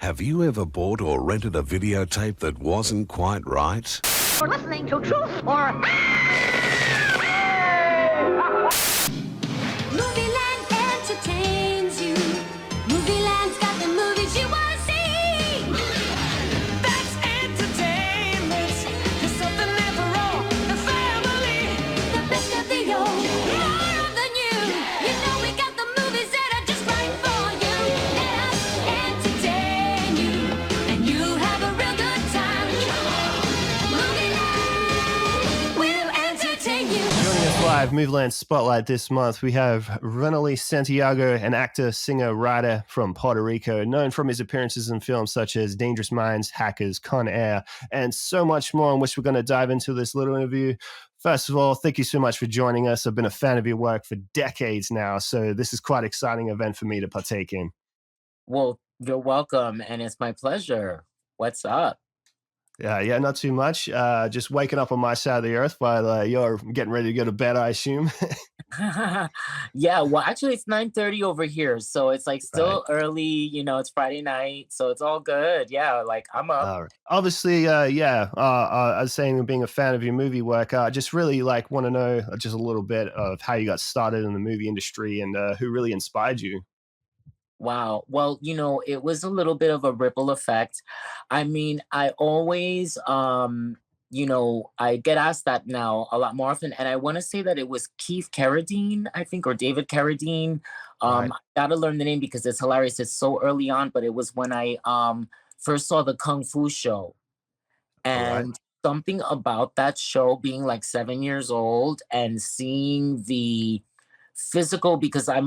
Have you ever bought or rented a videotape that wasn't quite right? You're listening to Truth or Movieland entertains you. Movieland's got the movies you want to see. That's entertainment. There's something there for all the family. The best of the old, more of the new. You know we got the movies that are just right for you. Let us entertain you, and you have a real good time. Movieland will entertain you. Joining us live, Movieland Spotlight this month, we have Renoly Santiago, an actor, singer, writer from Puerto Rico, known from his appearances in films such as Dangerous Minds, Hackers, Con Air, and so much more, in which we're going to dive into this little interview. First of all, thank you so much for joining us. I've been a fan of your work for decades now, so this is quite an exciting event for me to partake in. Well, you're welcome, and it's my pleasure. What's up? Yeah, not too much. Just waking up on my side of the earth while you're getting ready to go to bed, I assume. Yeah, well, actually, it's 9:30 over here, so it's like Right. still early. It's Friday night, so it's all good. Yeah, like I'm up. Obviously, I was saying, being a fan of your movie work, I just really want to know just a little bit of how you got started in the movie industry and who really inspired you. Wow. Well, it was a little bit of a ripple effect. I mean, I always, I get asked that now a lot more often, and I want to say that it was Keith Carradine, I think, or David Carradine. Right. I gotta learn the name because it's hilarious. It's so early on, but it was when I first saw the Kung Fu show, All right. and something about that show being like 7 years old and seeing the physical, because I've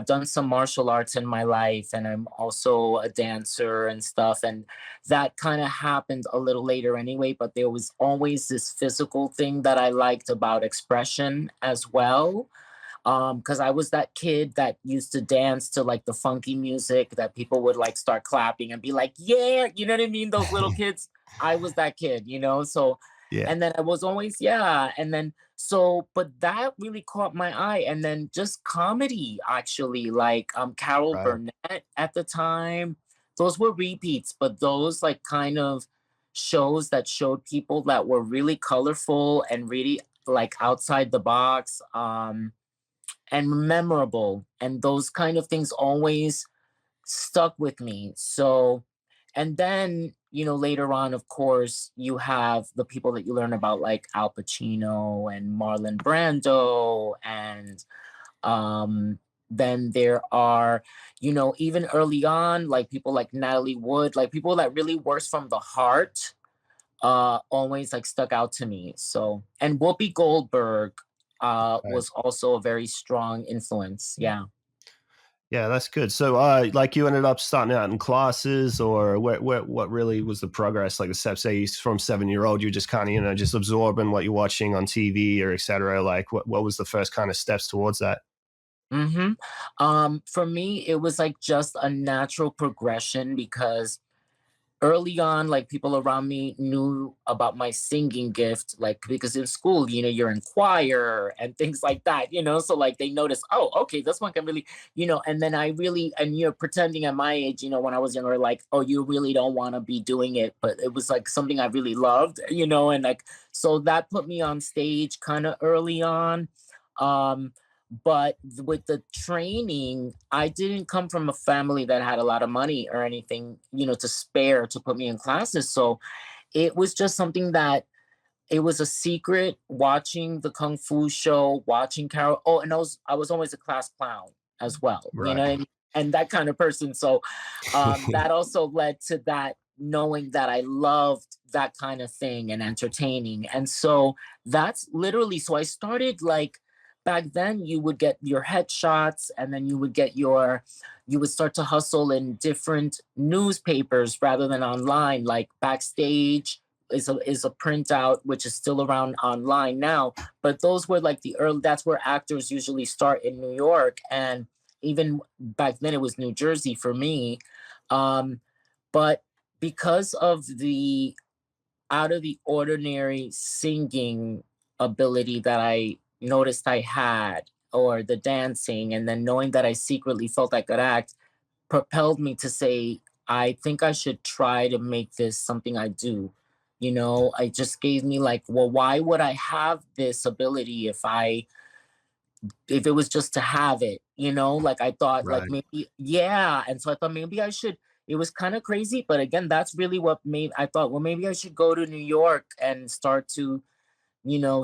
done some martial arts in my life, and I'm also a dancer and stuff, and that kind of happened a little later anyway, but there was always this physical thing that I liked about expression as well. Because I was that kid that used to dance to like the funky music that people would like start clapping and be like, yeah, you know what I mean? Those little kids. I was that kid. So, Yeah. and then I was always, yeah. And then, but that really caught my eye. And then just comedy, actually, like Carol Right. Burnett at the time. Those were repeats, but those like kind of shows that showed people that were really colorful and really like outside the box. And memorable, and those kind of things always stuck with me. So, and then later on, of course, you have the people that you learn about, like Al Pacino and Marlon Brando, and then there are even early on, like people like Natalie Wood, like people that really works from the heart, always like stuck out to me. So, and Whoopi Goldberg Right. was also a very strong influence. Yeah. Yeah, that's good. So, you ended up starting out in classes, or what really was the progress? Like the steps, say from 7-year-old, you're just kind of, just absorbing what you're watching on TV or et cetera. Like what was the first kind of steps towards that? For me, it was like just a natural progression because early on, like people around me knew about my singing gift, like because in school, you're in choir and things like that, so like they noticed, oh, okay, this one can really, and then and you're pretending at my age, when I was younger, like, oh, you really don't want to be doing it, but it was like something I really loved, and like, so that put me on stage kind of early on. But with the training, I didn't come from a family that had a lot of money or anything, to spare to put me in classes. So it was just something that it was a secret, watching the Kung Fu show, watching Carol. Oh, and I was always a class clown as well, Right. and that kind of person. So that also led to that, knowing that I loved that kind of thing and entertaining. And so that's literally, so I started like, back then you would get your headshots, and then you would start to hustle in different newspapers rather than online, like Backstage is a printout, which is still around online now, but those were like that's where actors usually start in New York, and even back then it was New Jersey for me. But because of the out of the ordinary singing ability that I noticed I had, or the dancing, and then knowing that I secretly felt I could act, propelled me to say, I think I should try to make this something I do. You know, I just gave me like, well, why would I have this ability if it was just to have it, you know? Like I thought like Right. maybe yeah, and so I thought maybe I should it was kind of crazy, but again, that's really what made I thought, well, maybe I should go to New York and start to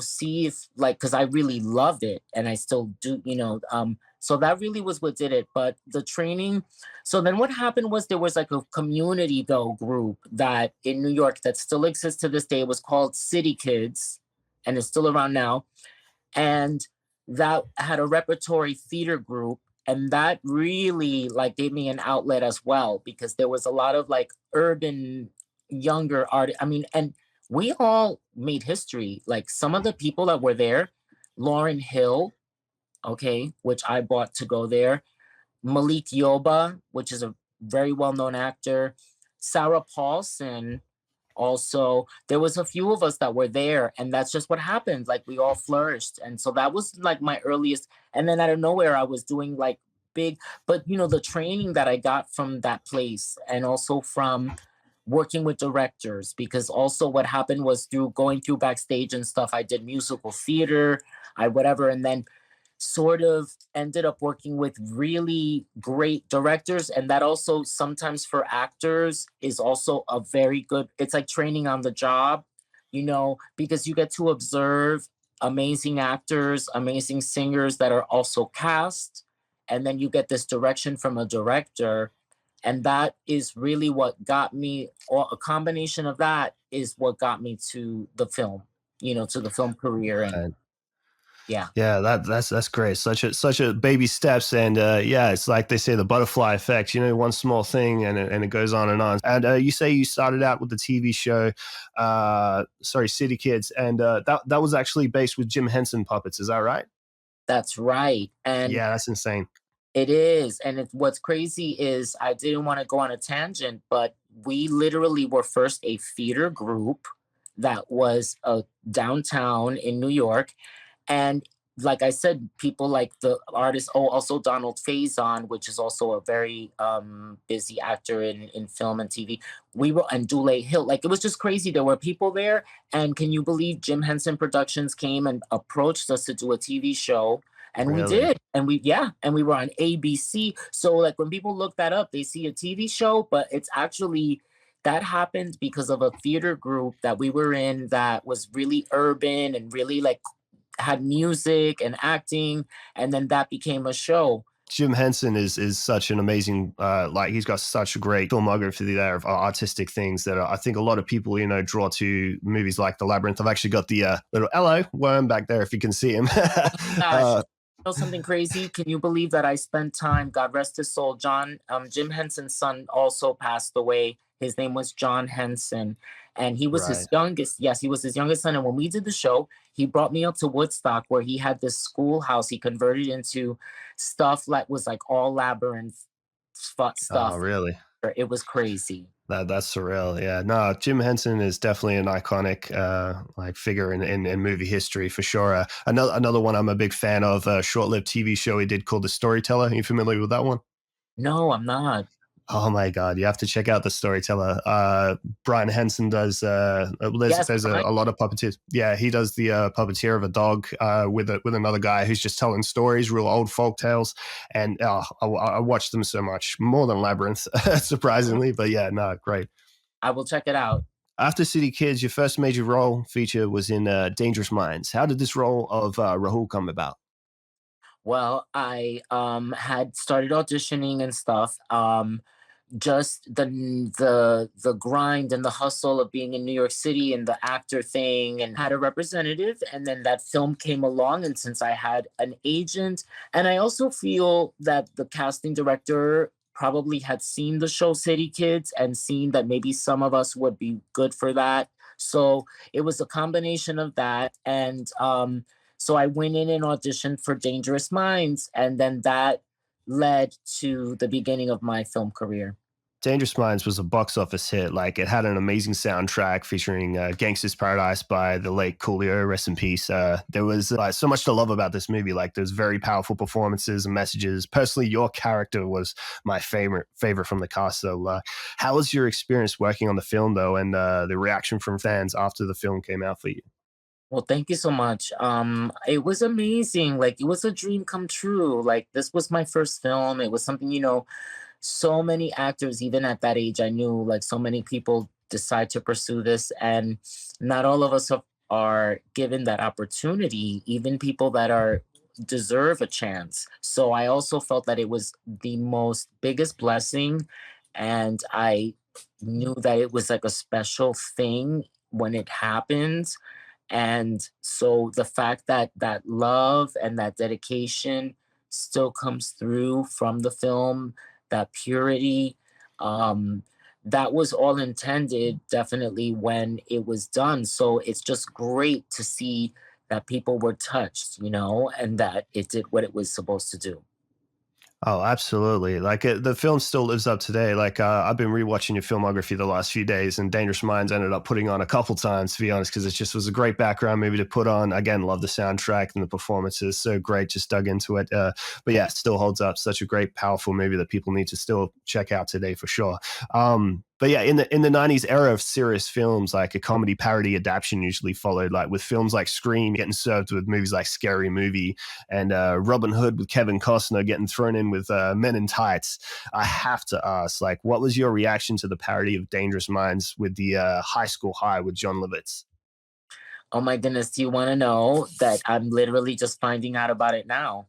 see if like because I really loved it and I still do, so that really was what did it. But the training, so then what happened was there was like a community though group that in New York that still exists to this day. It was called City Kids and it's still around now. And that had a repertory theater group and that really like gave me an outlet as well because there was a lot of like urban younger art. I mean, and we all made history. Like some of the people that were there, Lauren Hill, okay, which I bought to go there, Malik Yoba, which is a very well-known actor, Sarah Paulson. Also, there was a few of us that were there, and that's just what happened. Like we all flourished, and so that was like my earliest. And then out of nowhere, I was doing like big, but the training that I got from that place, and also from working with directors, because also what happened was through going through backstage and stuff, I did musical theater, I whatever, and then sort of ended up working with really great directors. And that also sometimes for actors is also a very good, it's like training on the job, because you get to observe amazing actors, amazing singers that are also cast. And then you get this direction from a director. And that is really what got me, or a combination of that is what got me to the film, to the film career. And Right. yeah. Yeah, that's great. Such a baby steps, and yeah, it's like they say the butterfly effect. One small thing, and it goes on and on. And you say you started out with the TV show, sorry, City Kids, and that was actually based with Jim Henson puppets. Is that right? That's right. And Yeah, that's insane. it is. And what's crazy is I didn't want to go on a tangent, but we literally were first a theater group that was downtown in New York. And like I said, people like the artist, also Donald Faison, which is also a very busy actor in film and TV. We were, and Dule Hill, like it was just crazy. There were people there. And can you believe Jim Henson Productions came and approached us to do a TV show? And we Really? did. And we were on ABC. So like when people look that up, they see a TV show, but it's actually that happened because of a theater group that we were in that was really urban and really like had music and acting, and then that became a show. Jim Henson is such an amazing, like he's got such a great filmography there of artistic things that I think a lot of people draw to movies like The Labyrinth. I've actually got the little hello worm back there if you can see him. Gosh, something crazy? Can you believe that I spent time, God rest his soul, Jim Henson's son also passed away. His name was John Henson, and he was Right. his youngest. Yes, he was his youngest son. And when we did the show, he brought me up to Woodstock, where he had this schoolhouse he converted into stuff that was like all labyrinth Oh, stuff. really? It was crazy. That's surreal. Yeah, no, Jim Henson is definitely an iconic like figure in movie history for sure. Another one I'm a big fan of, a short-lived TV show he did called The Storyteller. Are you familiar with that one? No, I'm not. Oh my God, you have to check out The Storyteller. Brian Henson does. Yes, There's Brian. a lot of puppeteers. Yeah, he does the puppeteer of a dog with another guy who's just telling stories, real old folk tales. And I watched them so much more than Labyrinth, surprisingly. But yeah, no, great. I will check it out. After City Kids, your first major role feature was in Dangerous Minds. How did this role of Rahul come about? Well, I had started auditioning and stuff. Just the grind and the hustle of being in New York City and the actor thing, and had a representative, and then that film came along. And since I had an agent, and I also feel that the casting director probably had seen the show City Kids and seen that maybe some of us would be good for that. So it was a combination of that. And so I went in and auditioned for Dangerous Minds, and then that led to the beginning of my film career. Dangerous Minds was a box office hit. Like it had an amazing soundtrack featuring "Gangsta's Paradise" by the late Coolio, rest in peace. There was so much to love about this movie. Like there's very powerful performances and messages. Personally, your character was my favorite from the cast. So, how was your experience working on the film though, and the reaction from fans after the film came out for you? Well, thank you so much. It was amazing. Like it was a dream come true. Like this was my first film. It was something, so many actors, even at that age, I knew like so many people decide to pursue this, and not all of us are given that opportunity, even people that are deserve a chance. So I also felt that it was the most biggest blessing, and I knew that it was like a special thing when it happens. And so the fact that that love and that dedication still comes through from the film, that purity, um, that was all intended definitely when it was done. So it's just great to see that people were touched, and that it did what it was supposed to do. Oh, absolutely. Like the film still lives up today. Like I've been rewatching your filmography the last few days, and Dangerous Minds ended up putting on a couple times, to be honest, because it just was a great background movie to put on. Again, love the soundtrack and the performances. So great. Just dug into it. But yeah, it still holds up. Such a great, powerful movie that people need to still check out today for sure. But yeah, in the '90s era of serious films, like a comedy parody adaptation usually followed, like with films like Scream getting served with movies like Scary Movie and Robin Hood with Kevin Costner getting thrown in with Men in Tights. I have to ask, like, what was your reaction to the parody of Dangerous Minds with the High School High with John Lovitz? Oh my goodness, do you want to know that I'm literally just finding out about it now?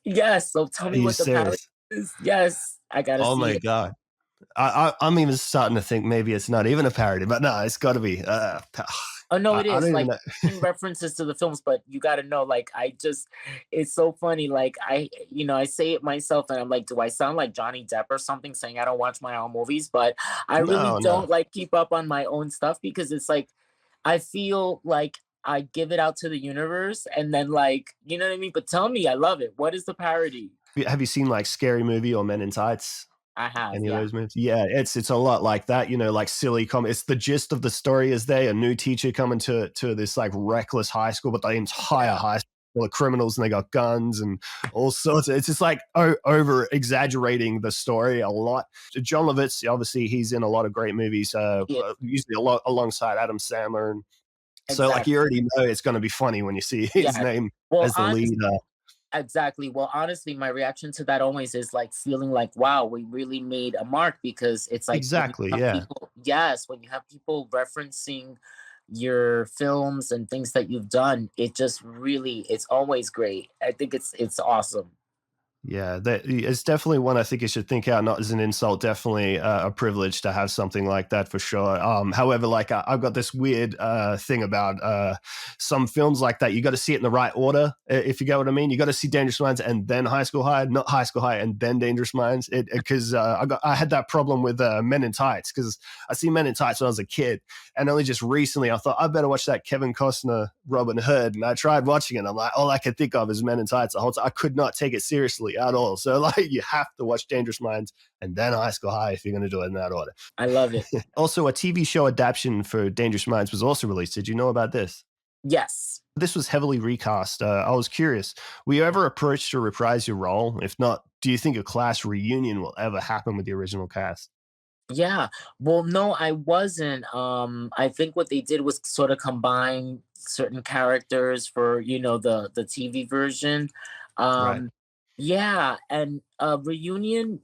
Yes, so tell Are me you what the parody serious? is. Yes, I gotta Oh see my it. god. I'm even starting to think maybe it's not even a parody, but no, it's got to be. Oh no, it I is don't even like know. in references to the films, but you got to know, like, it's so funny. Like, I say it myself, and I'm like, do I sound like Johnny Depp or something saying I don't watch my own movies? But I really No, don't no. like keep up on my own stuff because it's like I feel like I give it out to the universe, and then like, you know what I mean. But tell me, I love it. What is the parody? Have you seen like Scary Movie or Men in Tights? I have, Any of yeah, those movies? Yeah, it's a lot like that, like silly It's the gist of the story is a new teacher coming to this like reckless high school, but the entire yeah, high school full of criminals and they got guns and all sorts. It's just like over exaggerating the story a lot. John Lovitz, obviously, he's in a lot of great movies, yeah, usually a lot alongside Adam Sandler, and so like you exactly, already know it's going to be funny when you see his yeah. name Well, as the lead. honestly. Exactly. Well, honestly, my reaction to that always is like feeling like, wow, we really made a mark because it's like when you Exactly, have yeah. people, yes, when you have people referencing your films and things that you've done, it just really, it's always great. I think it's awesome. Yeah, it's definitely one I think you should think out, not as an insult, definitely a privilege to have something like that for sure. However, like I've got this weird thing about some films like that. You got to see it in the right order, if you get what I mean. You got to see Dangerous Minds and then High School High, not High School High and then Dangerous Minds. It because I had that problem with Men in Tights because I see Men in Tights when I was a kid, and only just recently I thought I better watch that Kevin Costner Robin Hood, and I tried watching it. I'm like, all I could think of is Men in Tights the whole time. I could not take it seriously at all. So like, you have to watch Dangerous Minds and then High School High if you're going to do it in that order. I love it. Also, a TV show adaptation for Dangerous Minds was also released. Did you know about this? Yes. This was heavily recast. I was curious, were you ever approached to reprise your role? If not, do you think a class reunion will ever happen with the original cast? Yeah. Well, no, I wasn't. I think what they did was sort of combine certain characters for, the TV version. Right. Um, yeah, and reunion,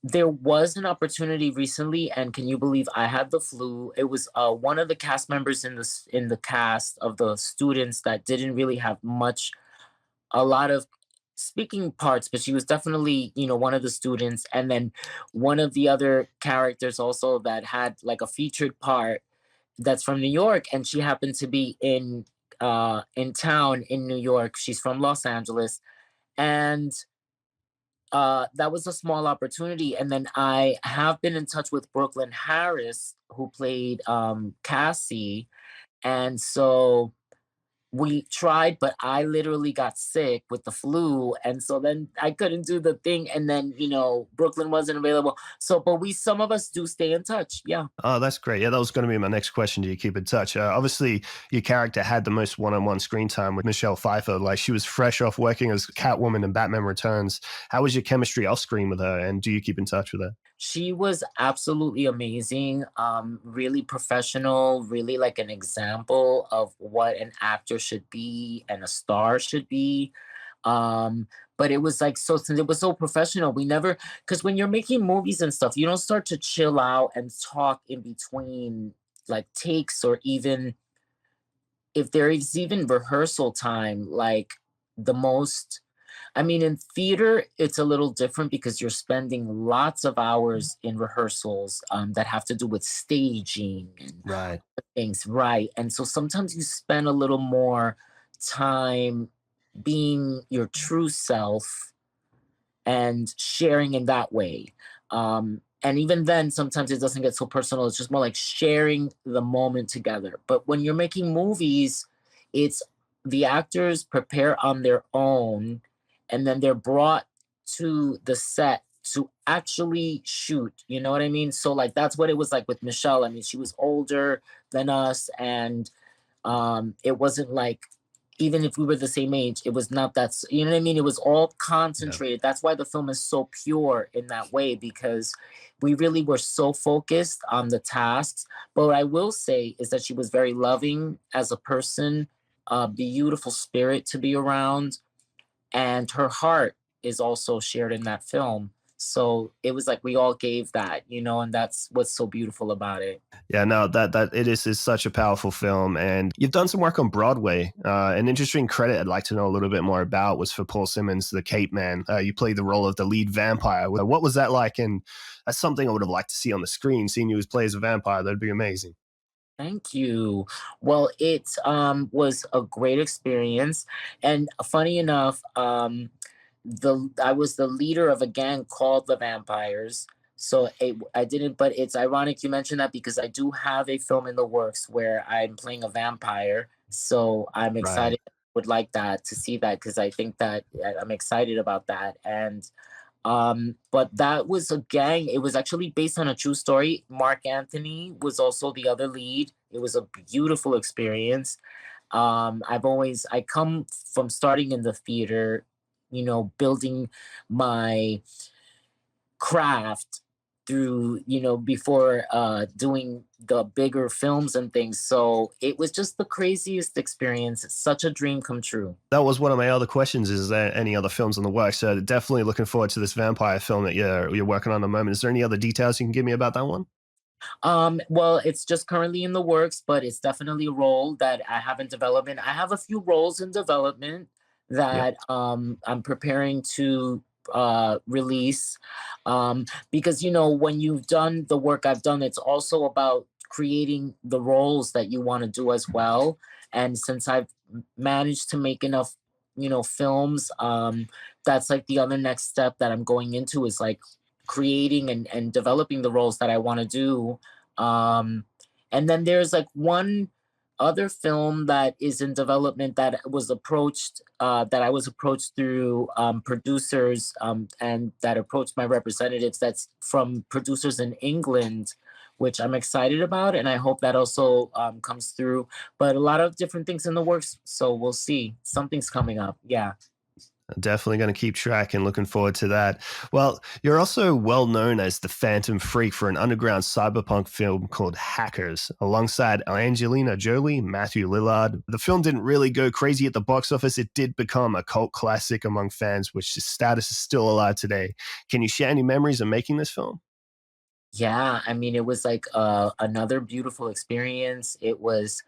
there was an opportunity recently, and can you believe I had the flu? It was one of the cast members in the cast of the students that didn't really have a lot of speaking parts, but she was definitely, one of the students. And then one of the other characters also that had like a featured part that's from New York, and she happened to be in town in New York. She's from Los Angeles. And that was a small opportunity. And then I have been in touch with Brooklyn Harris, who played Cassie. And so we tried, but I literally got sick with the flu, and so then I couldn't do the thing, and then, Brooklyn wasn't available. So, but some of us do stay in touch. Yeah. Oh, that's great. Yeah, that was going to be my next question. Do you keep in touch? Obviously, your character had the most one-on-one screen time with Michelle Pfeiffer. Like, she was fresh off working as Catwoman in Batman Returns. How was your chemistry off screen with her, and do you keep in touch with her? She was absolutely amazing, really professional, really like an example of what an actor should be and a star should be. Um, but it was like, so since it was so professional, we never, because when you're making movies and stuff, you don't start to chill out and talk in between like takes, or even if there is even rehearsal time, like the most, I mean, in theater, it's a little different because you're spending lots of hours in rehearsals, that have to do with staging and Right. things, right? And so sometimes you spend a little more time being your true self and sharing in that way. And even then, sometimes it doesn't get so personal. It's just more like sharing the moment together. But when you're making movies, it's the actors prepare on their own, and then they're brought to the set to actually shoot. You know what I mean? So, like, that's what it was like with Michelle. I mean, she was older than us, and it wasn't like, even if we were the same age, it was not that, you know what I mean? It was all Yeah. concentrated. That's why the film is so pure in that way, because we really were so focused on the tasks. But what I will say is that she was very loving as a person, a beautiful spirit to be around, and her heart is also shared in that film. So it was like we all gave that, and that's what's so beautiful about it. Yeah, no, that it is such a powerful film, and you've done some work on Broadway. An interesting credit I'd like to know a little bit more about was for Paul Simmons, the Cape Man. You played the role of the lead vampire. What was that like? And that's something I would have liked to see on the screen. Seeing you as play as a vampire, that'd be amazing. Thank you. Well, it was a great experience, and funny enough, the I was the leader of a gang called the Vampires. So I didn't, but it's ironic you mentioned that because I do have a film in the works where I'm playing a vampire. So I'm Right. excited. Would like that to see that because I think that I'm excited about that. And but that was a gang. It was actually based on a true story. Mark Anthony was also the other lead. It was a beautiful experience. I come from starting in the theater, building my craft through, before doing the bigger films and things. So it was just the craziest experience. It's such a dream come true. That was one of my other questions. Is there any other films in the works? So definitely looking forward to this vampire film that you're working on at the moment. Is there any other details you can give me about that one? Well, it's just currently in the works, but it's definitely a role that I have in development. I have a few roles in development Yeah. that I'm preparing to release. Because when you've done the work I've done, it's also about creating the roles that you want to do as well. And since I've managed to make enough, films, that's like the other next step that I'm going into is like creating and developing the roles that I want to do. Um, and then there's like one other film that is in development that I was approached through producers, and that approached my representatives. That's from producers in England, which I'm excited about, and I hope that also comes through. But a lot of different things in the works, so we'll see. Something's coming up. Yeah. Definitely going to keep track and looking forward to that. Well, you're also well known as the Phantom Freak for an underground cyberpunk film called Hackers, alongside Angelina Jolie, Matthew Lillard. The film didn't really go crazy at the box office. It did become a cult classic among fans, which its status is still alive today. Can you share any memories of making this film? Yeah, I mean, it was like another beautiful experience. It was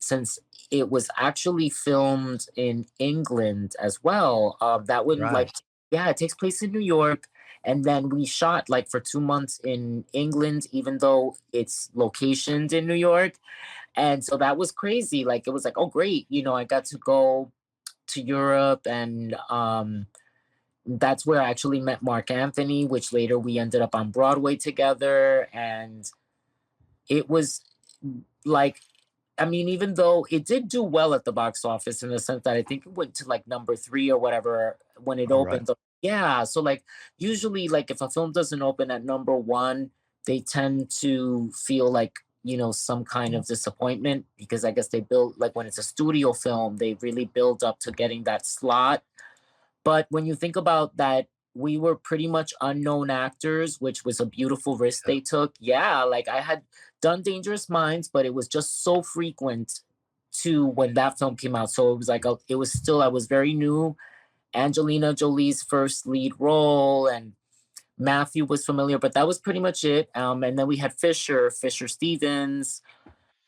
since it was actually filmed in England as well. That wouldn't Right. like, yeah, it takes place in New York, and then we shot like for 2 months in England, even though it's locationed in New York. And so that was crazy. Like it was like, oh great, I got to go to Europe, and that's where I actually met Mark Anthony, which later we ended up on Broadway together, and it was like I mean, even though it did do well at the box office in the sense that I think it went to like number three or whatever when it All right. opened. Yeah. So like usually like if a film doesn't open at number one, they tend to feel like, some kind of disappointment because I guess they build like when it's a studio film, they really build up to getting that slot. But when you think about that, we were pretty much unknown actors, which was a beautiful risk Yeah. they took. Yeah, like I had done Dangerous Minds, but it was just so frequent to when that film came out. So it was like it was still I was very new. Angelina Jolie's first lead role, and Matthew was familiar, but that was pretty much it. And then we had Fisher Stevens,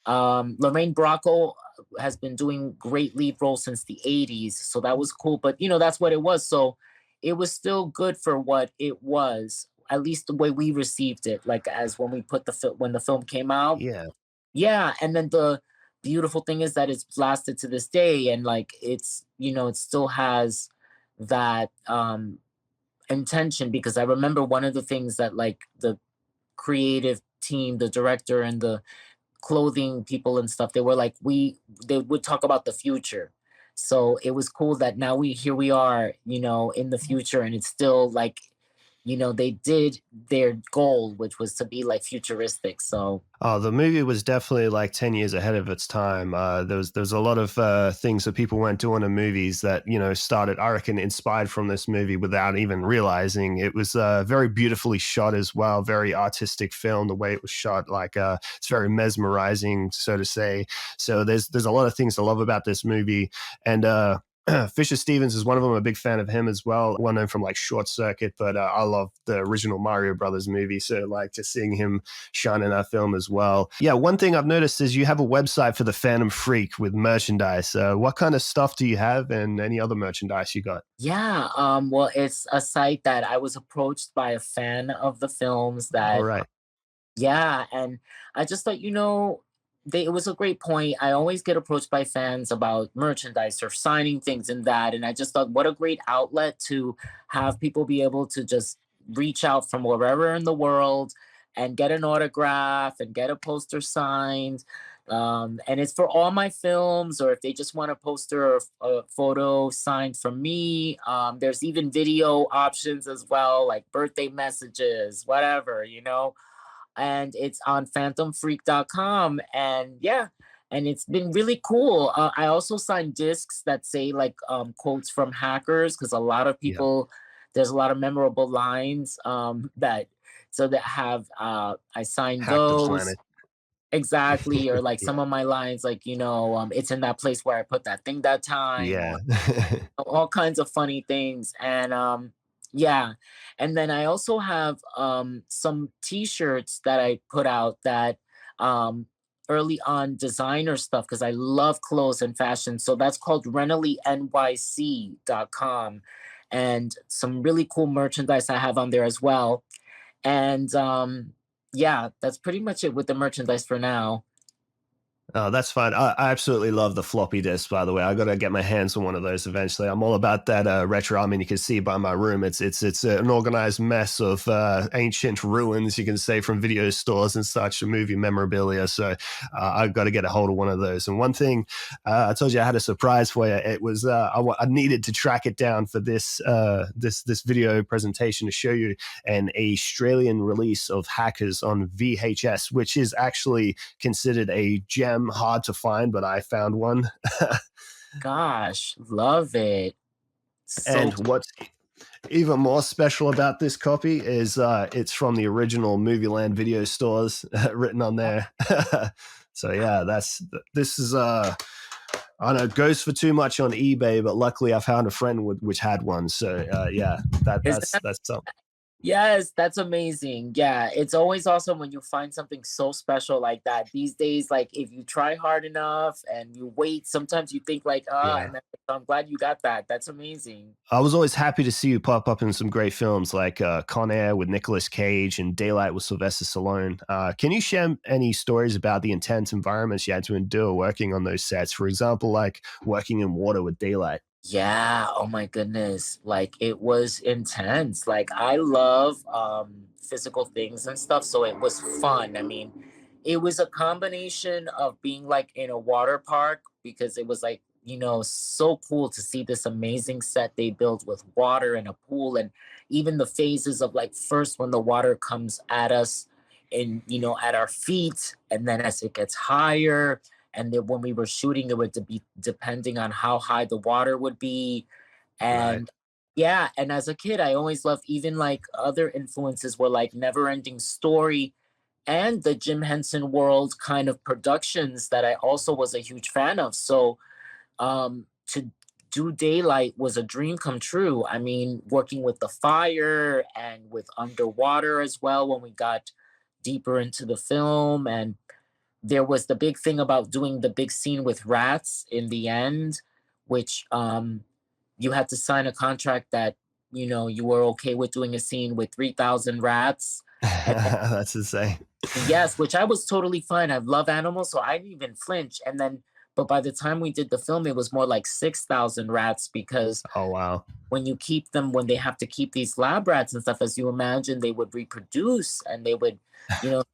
Lorraine Bracco has been doing great lead roles since the 80s, so that was cool. But that's what it was. So it was still good for what it was, at least the way we received it, like as when we put when the film came out. Yeah. Yeah, and then the beautiful thing is that it's lasted to this day, and like it still has that intention because I remember one of the things that like the creative team, the director and the clothing people and stuff, they were like they would talk about the future. So it was cool that now here we are, in the future, and it's still like, they did their goal, which was to be like futuristic. So Oh, the movie was definitely like 10 years ahead of its time. There was a lot of things that people weren't doing in movies that, started, I reckon, inspired from this movie without even realizing. It was very beautifully shot as well, very artistic film, the way it was shot. Like it's very mesmerizing, so to say. So there's a lot of things to love about this movie. And Fisher Stevens is one of them. I'm a big fan of him as well. Well known from like Short Circuit, but I love the original Mario Brothers movie. So like just seeing him shine in that film as well. Yeah, one thing I've noticed is you have a website for the Phantom Freak with merchandise. What kind of stuff do you have, and any other merchandise you got? yeah, well, it's a site that I was approached by a fan of the films All that right. yeah, and I just thought, it was a great point. I always get approached by fans about merchandise or signing things and that. And I just thought, what a great outlet to have people be able to just reach out from wherever in the world and get an autograph and get a poster signed. And it's for all my films, or if they just want a poster or a photo signed from me. There's even video options as well, like birthday messages, whatever. And it's on phantomfreak.com. And yeah, and it's been really cool. I also signed discs that say like quotes from hackers because a lot of Yeah. people, there's a lot of memorable lines that have I signed Hack the those. Planet. Exactly, or like Yeah. some of my lines, like it's in that place where I put that thing that time, Yeah. or all kinds of funny things. And yeah, and then I also have some t-shirts that I put out that um early on designer stuff because I love clothes and fashion. So that's called RenolyNYC.com, and some really cool merchandise I have on there as well. And yeah, that's pretty much it with the merchandise for now. Oh, that's fine. I absolutely love the floppy disk, by the way. I got to get my hands on one of those eventually. I'm all about that retro. I mean, you can see by my room, it's an organized mess of ancient ruins, you can say, from video stores and such, and movie memorabilia. So I've got to get a hold of one of those. And one thing I told you I had a surprise for you. It was I needed to track it down for this video presentation to show you an Australian release of Hackers on VHS, which is actually considered a gem, hard to find, but I found one. Gosh, love it. So And what's even more special about this copy is it's from the original Movieland video stores, written on there. So yeah, this is I know it goes for too much on eBay, but luckily I found a friend which had one. So yeah, is that's something. yes, that's amazing. Yeah, it's always awesome when you find something so special like that. These days, like if you try hard enough and you wait, sometimes you think like, Yeah. and then, I'm glad you got that. That's amazing. I was always happy to see you pop up in some great films like Con Air with Nicolas Cage and Daylight with Sylvester Stallone. Can you share any stories about the intense environments you had to endure working on those sets? For example, like working in water with Daylight. Yeah, oh my goodness. Like it was intense. Like I love physical things and stuff, so it was fun. I mean, It was a combination of being like in a water park because it was like, so cool to see this amazing set they built with water and a pool, and even the phases of like first when the water comes at us and, at our feet, and then as it gets higher. And then when we were shooting, it would be depending on how high the water would be. Right. And yeah, and as a kid, I always loved even like other influences were like Never Ending Story and the Jim Henson World kind of productions that I also was a huge fan of. So to do Daylight was a dream come true. I mean, working with the fire and with underwater as well when we got deeper into the film. And there was the big thing about doing the big scene with rats in the end, which you had to sign a contract that, you were okay with doing a scene with 3,000 rats. That's insane. Yes, which I was totally fine. I love animals, so I didn't even flinch. And then, but by the time we did the film, it was more like 6,000 rats because Oh, wow. when you keep them, when they have to keep these lab rats and stuff, as you imagine, they would reproduce and they would,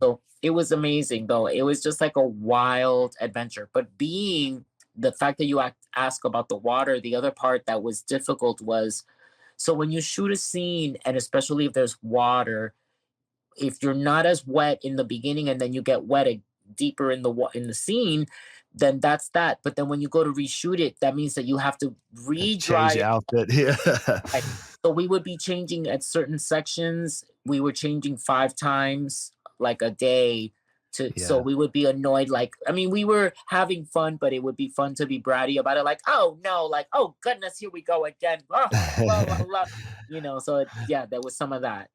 so it was amazing though. It was just like a wild adventure. But being the fact that you ask about the water, the other part that was difficult was so when you shoot a scene, and especially if there's water, if you're not as wet in the beginning and then you get wet deeper in the scene, then that's that. But then when you go to reshoot it, that means that you have to re-dry Change the it. outfit. Yeah. Right. So we would be changing at certain sections. We were changing 5 times like a day. So Yeah. we would be annoyed. Like, I mean, we were having fun, but it would be fun to be bratty about it. Like, oh no, like, oh goodness, here we go again. Blah, blah, blah, blah. So yeah, there was some of that.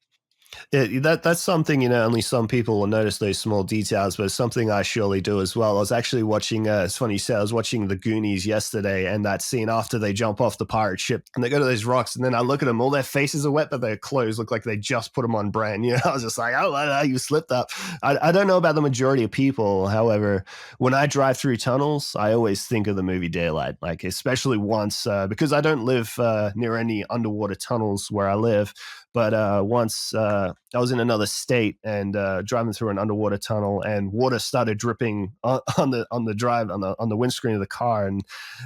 That's something, only some people will notice those small details, but it's something I surely do as well. I was actually watching, it's funny you say, I was watching The Goonies yesterday, and that scene after they jump off the pirate ship and they go to those rocks, and then I look at them, all their faces are wet, but their clothes look like they just put them on brand. I was just like, oh, you slipped up. I don't know about the majority of people. However, when I drive through tunnels, I always think of the movie Daylight, like especially once, because I don't live near any underwater tunnels where I live. But once I was in another state and driving through an underwater tunnel, and water started dripping on the windscreen of the car,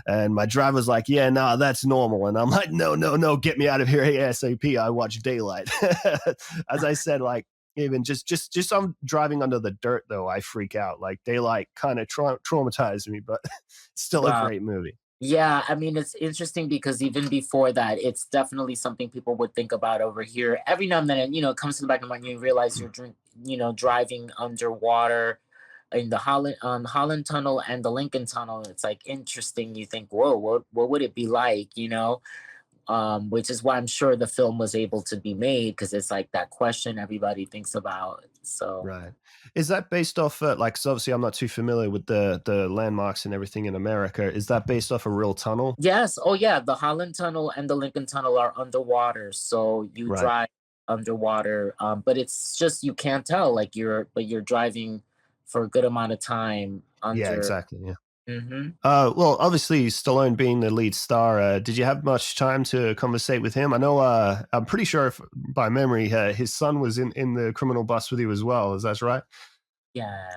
and my driver's like, "Yeah, nah, that's normal," and I'm like, "No, get me out of here ASAP! I watch Daylight." As I said, like even just I'm driving under the dirt though, I freak out. Like Daylight kind of traumatized me, but still a Wow. great movie. Yeah, I mean, it's interesting because even before that, it's definitely something people would think about over here. Every now and then, it comes to the back of the mind. You realize you're driving underwater in the Holland Tunnel and the Lincoln Tunnel. It's like interesting. You think, whoa, what would it be like? Which is why I'm sure the film was able to be made because it's like that question everybody thinks about. So. Right. Is that based off like? 'Cause obviously, I'm not too familiar with the landmarks and everything in America. Is that based off a real tunnel? Yes. Oh, yeah. The Holland Tunnel and the Lincoln Tunnel are underwater, so you Right. drive underwater. But it's just you can't tell, like you're driving for a good amount of time Yeah. under. Exactly. Yeah. Hmm. Well, obviously, Stallone being the lead star, did you have much time to conversate with him? I know, I'm pretty sure if, by memory, his son was in the criminal bus with you as well. Is that right? Yeah.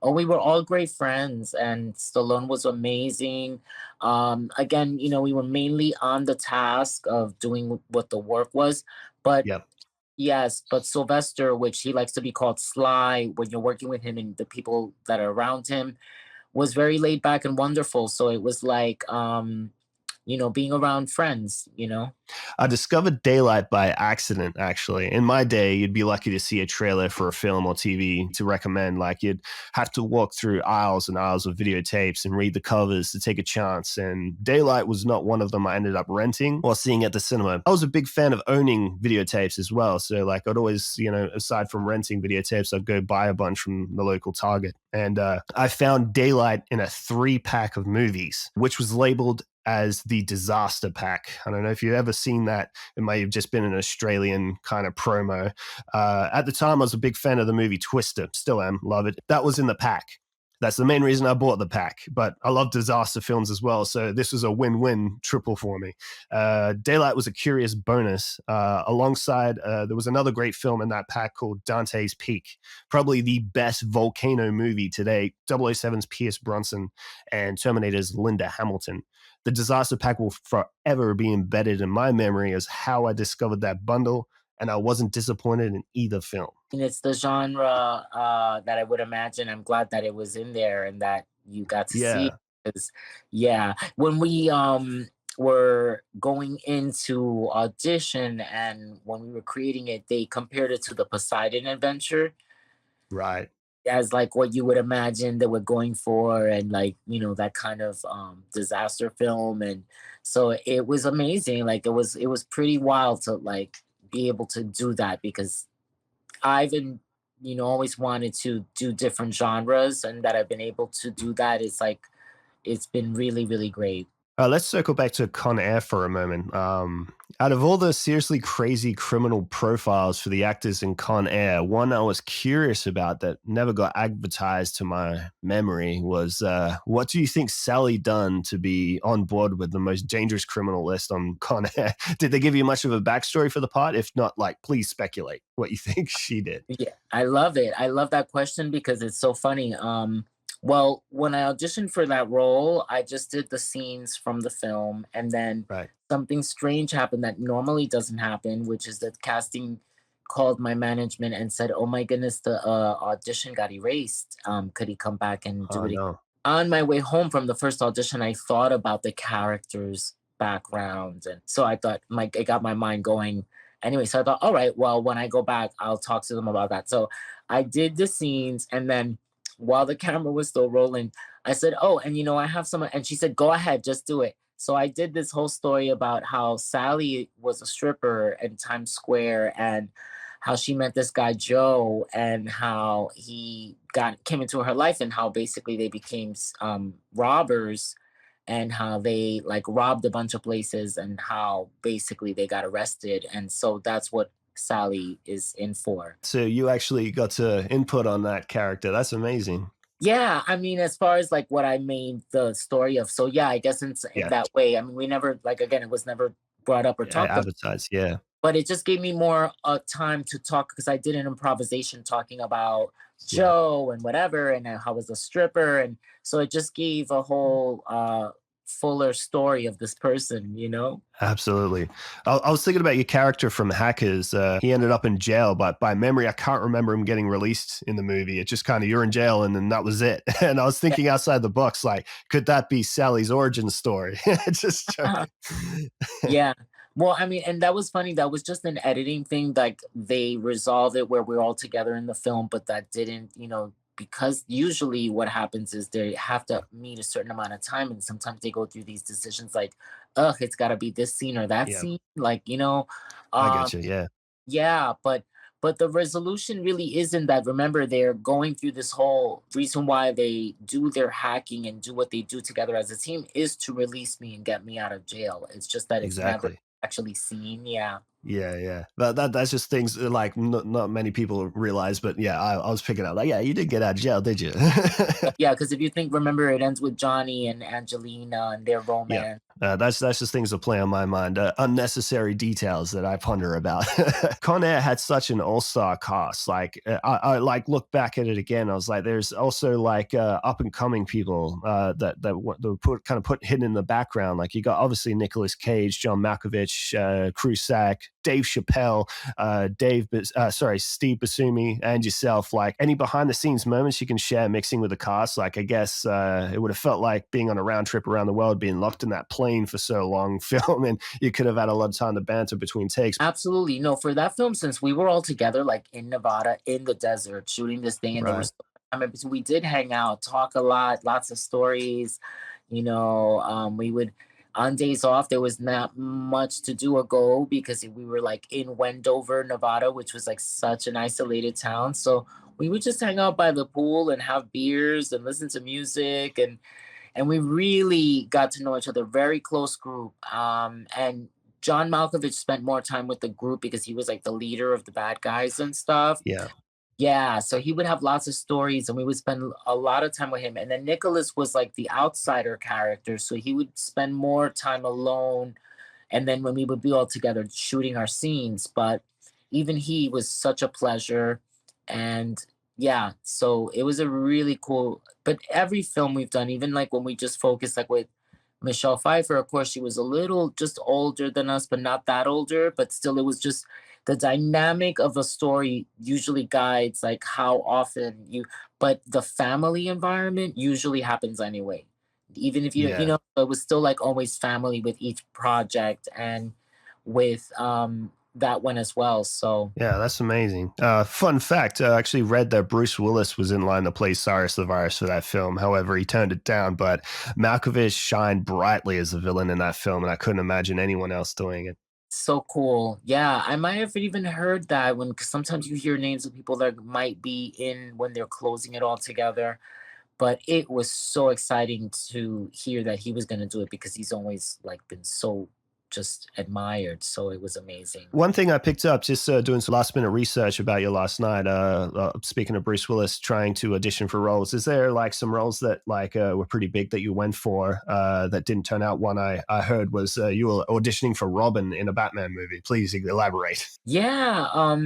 Oh, we were all great friends, and Stallone was amazing. Again, we were mainly on the task of doing what the work was, but Yep. yes, but Sylvester, which he likes to be called Sly, when you're working with him and the people that are around him, was very laid back and wonderful. So it was like, being around friends. I discovered Daylight by accident, actually. In my day, you'd be lucky to see a trailer for a film or TV to recommend. Like, you'd have to walk through aisles and aisles of videotapes and read the covers to take a chance. And Daylight was not one of them I ended up renting or seeing at the cinema. I was a big fan of owning videotapes as well. So, like, I'd always, aside from renting videotapes, I'd go buy a bunch from the local Target. And I found Daylight in a 3-pack of movies, which was labeled as the Disaster Pack. I don't know if you've ever seen that. It may have just been an Australian kind of promo. At the time, I was a big fan of the movie Twister. Still am. Love it. That was in the pack. That's the main reason I bought the pack. But I love disaster films as well, so this was a win-win triple for me. Daylight was a curious bonus. Alongside, there was another great film in that pack called Dante's Peak, probably the best volcano movie today. 007's Pierce Brosnan and Terminator's Linda Hamilton. The disaster pack will forever be embedded in my memory as how I discovered that bundle, and I wasn't disappointed in either film. And it's the genre that I would imagine. I'm glad that it was in there and that you got to see it. Yeah, 'Cause, yeah, when we were going into audition and when we were creating it, they compared it to the Poseidon Adventure right. as like what you would imagine that we're going for, and like that kind of disaster film. And so it was amazing. Like it was pretty wild to like be able to do that, because I've been, always wanted to do different genres, and that I've been able to do that. It's like it's been really, really great. Let's circle back to Con Air for a moment. Out of all the seriously crazy criminal profiles for the actors in Con Air, one I was curious about that never got advertised to my memory was what do you think Sally done to be on board with the most dangerous criminal list on Con Air? Did they give you much of a backstory for the part? If not, like, please speculate what you think she did. Yeah, I love it. I love that question because it's so funny. Well, when I auditioned for that role, I just did the scenes from the film, and then Right. something strange happened that normally doesn't happen, which is that casting called my management and said, "Oh my goodness, the audition got erased. Could he come back and do Oh, it again?" no. On my way home from the first audition, I thought about the characters' backgrounds, and so I thought, like, it got my mind going. Anyway, so I thought, all right, well, when I go back, I'll talk to them about that. So I did the scenes, and then while the camera was still rolling, I said, "Oh, and I have some," and she said, "Go ahead, just do it." So I did this whole story about how Sally was a stripper in Times Square, and how she met this guy Joe, and how he got came into her life, and how basically they became robbers, and how they like robbed a bunch of places, and how basically they got arrested, and so that's what Sally is in for. So you actually got to input on that character. That's amazing. Yeah, I mean, as far as like what I made the story of, so yeah, I guess in Yeah. that way. I mean, we never, like, again, it was never brought up or Yeah, talked about, advertise. Yeah. but it just gave me more time to talk, because I did an improvisation talking about Yeah. Joe and whatever, and how I was a stripper, and so it just gave a whole fuller story of this person. Absolutely. I was thinking about your character from Hackers. He ended up in jail, but by memory, I can't remember him getting released in the movie. It just kind of, you're in jail, and then that was it. And I was thinking outside the box, like, could that be Sally's origin story? Just joking. Yeah. Well, I mean, and that was funny. That was just an editing thing. Like they resolved it where we're all together in the film, but that didn't, because usually what happens is they have to meet a certain amount of time, and sometimes they go through these decisions like, ugh, it's got to be this scene or that Yeah, scene. Like. I Um, get you. Yeah. yeah, but the resolution really isn't that. Remember, they're going through this whole reason why they do their hacking and do what they do together as a team is to release me and get me out of jail. It's just that it's never Exactly. actually seen. Yeah. Yeah, yeah. That's just things that, like, not many people realize, but yeah, I was picking up like, yeah, you didn't get out of jail, did you? Yeah, because if you think, remember, it ends with Johnny and Angelina and their Yeah. romance. That's just things that play on my mind. Unnecessary details that I ponder about. Con Air had such an all-star cast. Like I like look back at it again. I was like, there's also like up and coming people that were put hidden in the background. Like you got obviously Nicolas Cage, John Malkovich, Cusack, Dave Chappelle, Steve Buscemi, and yourself. Like any behind the scenes moments you can share mixing with the cast. Like I guess it would have felt like being on a round trip around the world, being locked in that plane for so long, film, and you could have had a lot of time to banter between takes. Absolutely. No, for that film, since we were all together, like in Nevada, in the desert, shooting this thing, and there Right. was, I mean, so we did hang out, talk a lot, lots of stories. We would, on days off, there was not much to do or go because we were like in Wendover, Nevada, which was like such an isolated town. So we would just hang out by the pool and have beers and listen to music, and we really got to know each other. Very close group. And John Malkovich spent more time with the group because he was like the leader of the bad guys and stuff. Yeah. Yeah, so he would have lots of stories and we would spend a lot of time with him. And then Nicholas was like the outsider character, so he would spend more time alone. And then when we would be all together shooting our scenes, but even he was such a pleasure. And yeah, so it was a really cool. But every film we've done, even like when we just focused like with Michelle Pfeiffer, of course, she was a little just older than us, but not that older. But still, it was just the dynamic of a story usually guides like how often you, but the family environment usually happens anyway. Even if Yeah. it was still like always family with each project and with that one as well. So Yeah, that's amazing. Fun fact, I actually read that Bruce Willis was in line to play Cyrus the Virus for that film. However, he turned it down, but Malkovich shined brightly as the villain in that film, and I couldn't imagine anyone else doing it. so cool. Yeah, I might have even heard that when, because sometimes you hear names of people that might be in when they're closing it all together. But it was so exciting to hear that he was going to do it because he's always like been so just admired. So it was amazing. One thing I picked up just doing some last minute research about you last night. Speaking of Bruce Willis trying to audition for roles, is there like some roles that like were pretty big that you went for that didn't turn out? One I heard was you were auditioning for Robin in a Batman movie. Please elaborate. Yeah,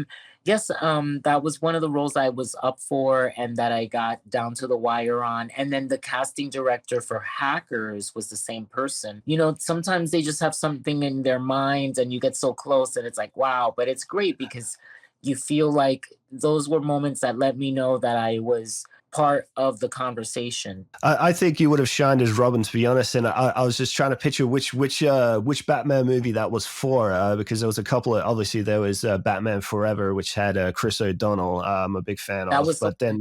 yes, that was one of the roles I was up for and that I got down to the wire on. And then the casting director for Hackers was the same person. Sometimes they just have something in their mind and you get so close and it's like, wow, but it's great because you feel like those were moments that let me know that I was part of the conversation. I think you would have shined as Robin, to be honest. And I was just trying to picture which Batman movie that was for, because there was a couple of, obviously there was Batman Forever, which had Chris O'Donnell. I'm a big fan That of, was the but then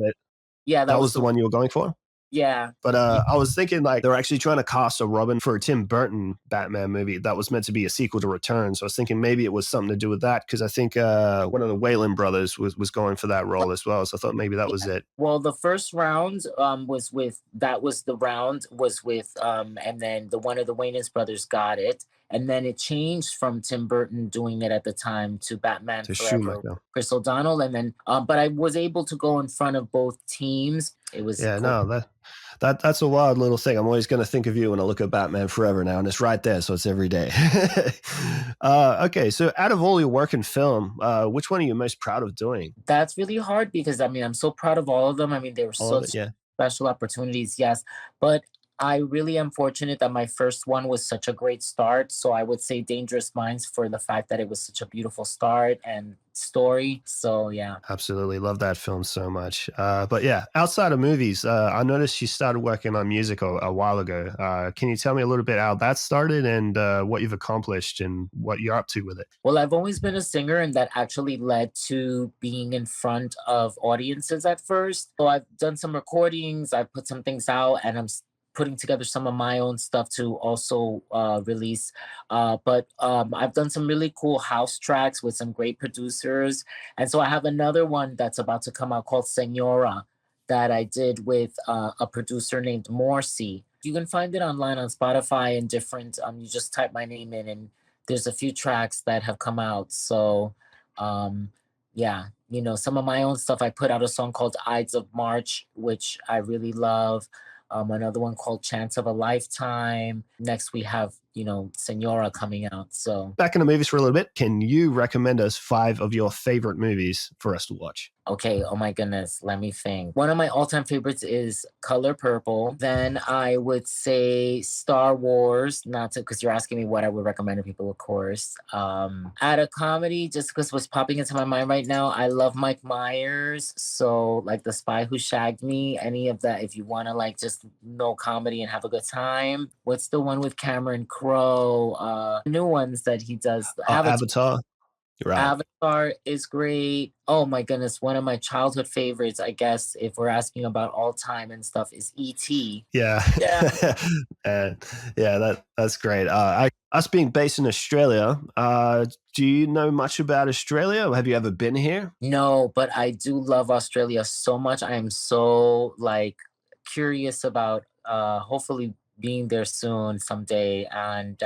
yeah, that that was was the the one you were going for. yeah. But Yeah. I was thinking like they're actually trying to cast a Robin for a Tim Burton Batman movie that was meant to be a sequel to Return. So I was thinking maybe it was something to do with that because I think one of the Wayland brothers was going for that role as well. So I thought maybe that was it. Well, the first round was with that was the round was with and then the one of the Wayans brothers got it. And then it changed from Tim Burton doing it at the time to Batman To Forever, Schumacher. Chris O'Donnell. And then but I was able to go in front of both teams. It was Yeah, cool. no, that's a wild little thing. I'm always going to think of you when I look at Batman Forever now, and it's right there, so it's every day. Okay, so out of all your work in film, which one are you most proud of doing? That's really hard because I mean I'm so proud of all of them. I mean they were All of such it, yeah. special opportunities, yes. But I really am fortunate that my first one was such a great start. So I would say Dangerous Minds for the fact that it was such a beautiful start and story. So yeah. Absolutely love that film so much. But yeah, outside of movies, I noticed you started working on music a while ago. Can you tell me a little bit how that started and what you've accomplished and what you're up to with it? Well, I've always been a singer, and that actually led to being in front of audiences at first. So I've done some recordings, I've put some things out, and putting together some of my own stuff to also release. But I've done some really cool house tracks with some great producers. And so I have another one that's about to come out called Senora that I did with a producer named Morsi. You can find it online on Spotify and different, you just type my name in and there's a few tracks that have come out. So, yeah, some of my own stuff. I put out a song called Ides of March, which I really love. Another one called Chance of a Lifetime. Next, we have, Senora coming out. So, Back in the movies for a little bit, can you recommend us 5 of your favorite movies for us to watch? okay, oh my goodness, let me think. One of my all-time favorites is Color Purple. Then I would say Star Wars, not to because you're asking me what I would recommend to people, of course. At a comedy, just because what's popping into my mind right now, I love Mike Myers. So like The Spy Who Shagged Me, any of that, if you want to like just know comedy and have a good time. What's the one with Cameron Crowe? New ones that he does. Avatar. You're right. Avatar is great. Oh my goodness, one of my childhood favorites, I guess, if we're asking about all time and stuff, is E.T. Yeah. Yeah. And yeah, that's great. Us being based in Australia, do you know much about Australia? Have you ever been here? No, but I do love Australia so much. I am so like curious about hopefully being there soon someday. And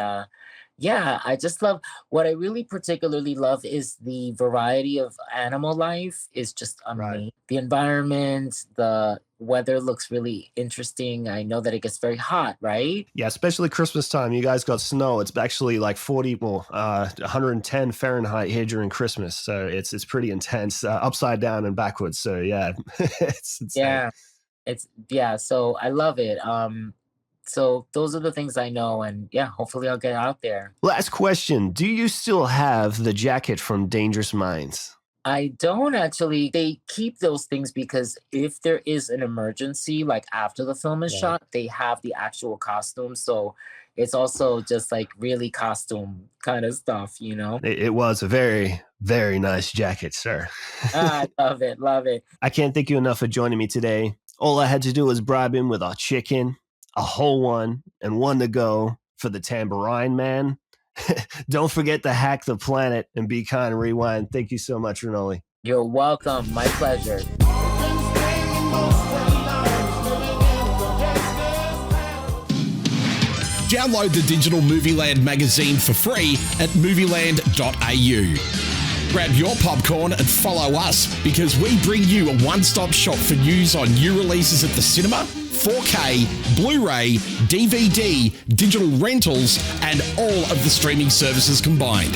Yeah, I just love what I really particularly love is the variety of animal life is just Right. amazing. The environment, the weather looks really interesting. I know that it gets very hot, right? Yeah, especially Christmas time. You guys got snow. It's actually like 40, 110 Fahrenheit here during Christmas. So it's pretty intense, upside down and backwards. So yeah, it's insane. Yeah, yeah, so I love it. So those are the things I know, and yeah, hopefully I'll get out there. Last question. Do you still have the jacket from Dangerous Minds? I don't actually. They keep those things because if there is an emergency, like after the film is Yeah. shot, they have the actual costume. So it's also just like really costume kind of stuff, you know? It was a very, very nice jacket, sir. Ah, I love it. Love it. I can't thank you enough for joining me today. All I had to do was bribe him with our chicken, a whole one, and one to go for the tambourine man. Don't forget to hack the planet and be kind and rewind. Thank you so much, Renoly. You're welcome. My pleasure. Download the digital Movieland magazine for free at movieland.au. Grab your popcorn and follow us because we bring you a one-stop shop for news on new releases at the cinema, 4K, Blu-ray, DVD, digital rentals, and all of the streaming services combined.